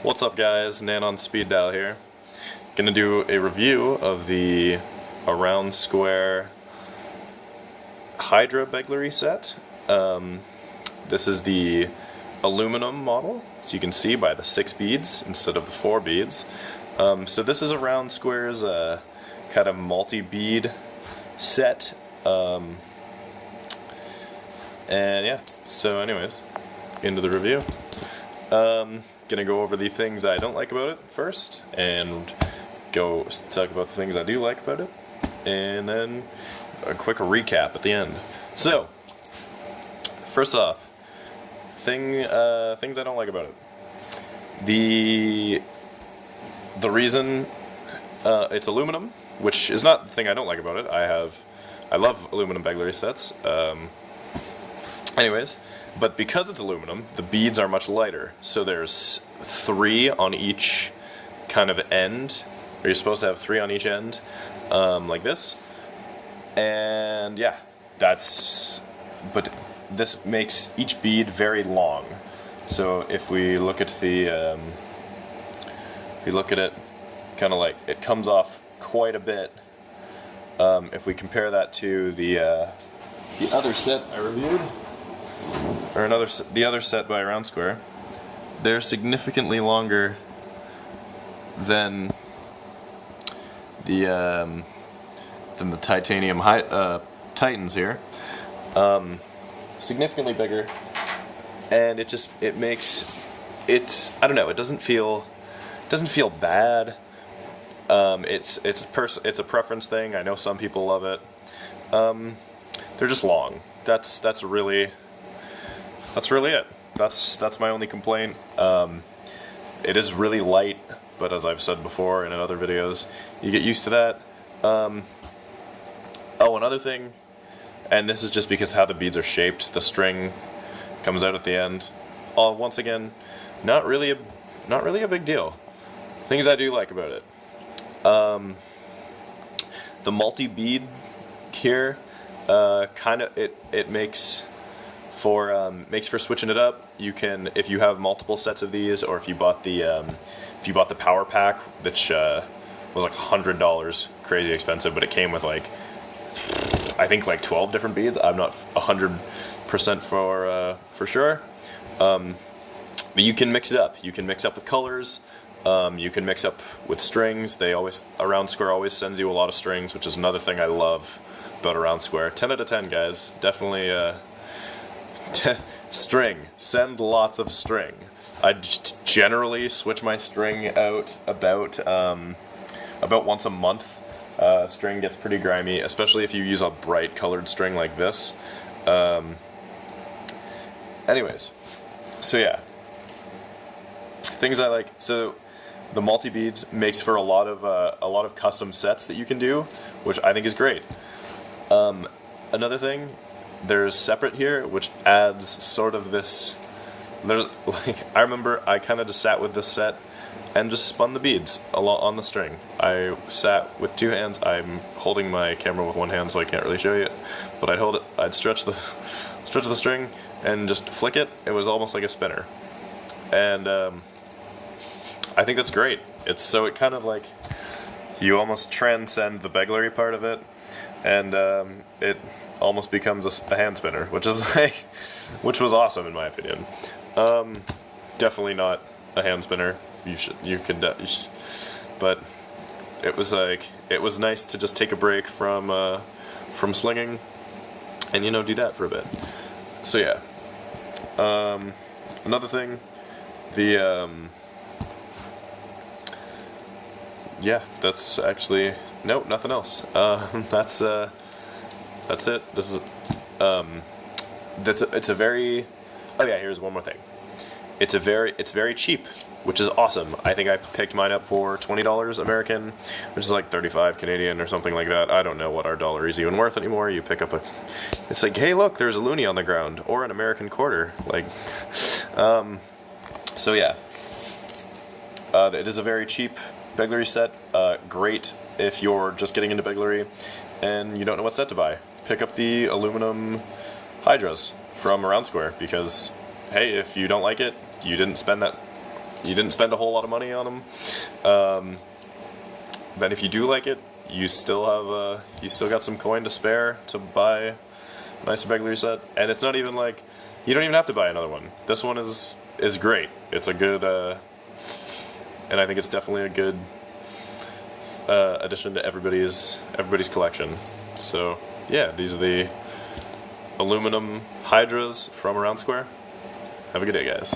What's up guys, Nan on speed dial here. Gonna do a review of the Aroundsqaure hydra begleri set. This is the aluminum model, so you can see by the 6 beads instead of the 4 beads. So this is Aroundsquare's kind of multi-bead set. And yeah, so anyways, into the review. Gonna go over the things I don't like about it first, and go talk about the things I do like about it, and then a quick recap at the end. So, first off, things I don't like about it. The reason it's aluminum, which is not the thing I don't like about it. I love aluminum begleri sets. Anyways, but because it's aluminum, the beads are much lighter. So there's 3 on each kind of end. Or you're supposed to have 3 on each end, like this. And yeah, but this makes each bead very long. So if we look at it, kind of like it comes off quite a bit. If we compare that to the other set I reviewed, or the other set by Aroundsqaure, they're significantly longer than the titanium Titans here. Significantly bigger, and it makes it, I don't know, it doesn't feel bad. It's a preference thing. I know some people love it. They're just long. That's really it. That's my only complaint. It is really light, but as I've said before in other videos, you get used to that. Oh, another thing, and this is just because how the beads are shaped, the string comes out at the end. Once again, not really a big deal. Things I do like about it. The multi-bead here, kind of it makes for switching it up. You can, if you have multiple sets of these, or if you bought the power pack, which was like $100, crazy expensive, but it came with like, I think like 12 different beads. I'm not 100% for sure, but you can mix it up. You can mix up with colors. You can mix up with strings. Aroundsqaure always sends you a lot of strings, which is another thing I love about Aroundsqaure. 10 out of 10, guys. Definitely. String. Send lots of string. I generally switch my string out about once a month. String gets pretty grimy, especially if you use a bright colored string like this. Anyways, so yeah, things I like. So the multi-beads makes for a lot of custom sets that you can do, which I think is great. Another thing, there's separate here, which adds sort of this. I remember I kind of just sat with this set and just spun the beads on the string. I sat with 2 hands. I'm holding my camera with 1 hand, so I can't really show you it. But I'd stretch the string and just flick it. It was almost like a spinner, and I think that's great. It kind of like, you almost transcend the begleri part of it, and it almost becomes a hand spinner, which was awesome in my opinion. Definitely not a hand spinner. But it was nice to just take a break from slinging, and do that for a bit. So yeah. Another thing, yeah, that's actually, no, nothing else. That's it. This is, it's a very, oh yeah, here's one more thing. It's very cheap, which is awesome. I think I picked mine up for $20 American, which is like 35 Canadian or something like that. I don't know what our dollar is even worth anymore. You pick up it's like, hey look, there's a loonie on the ground, or an American quarter, like, so yeah. It is a very cheap begleri set. Great if you're just getting into begleri and you don't know what set to buy. Pick up the aluminum hydras from Aroundsqaure, because hey, if you don't like it, you didn't spend that you didn't spend a whole lot of money on them. Then if you do like it, you still have you still got some coin to spare to buy a nice begleri set, and it's not even like you don't even have to buy another one. This one is great. It's a good, and I think it's definitely a good addition to everybody's collection. So yeah, these are the aluminum hydras from Aroundsqaure. Have a good day, guys.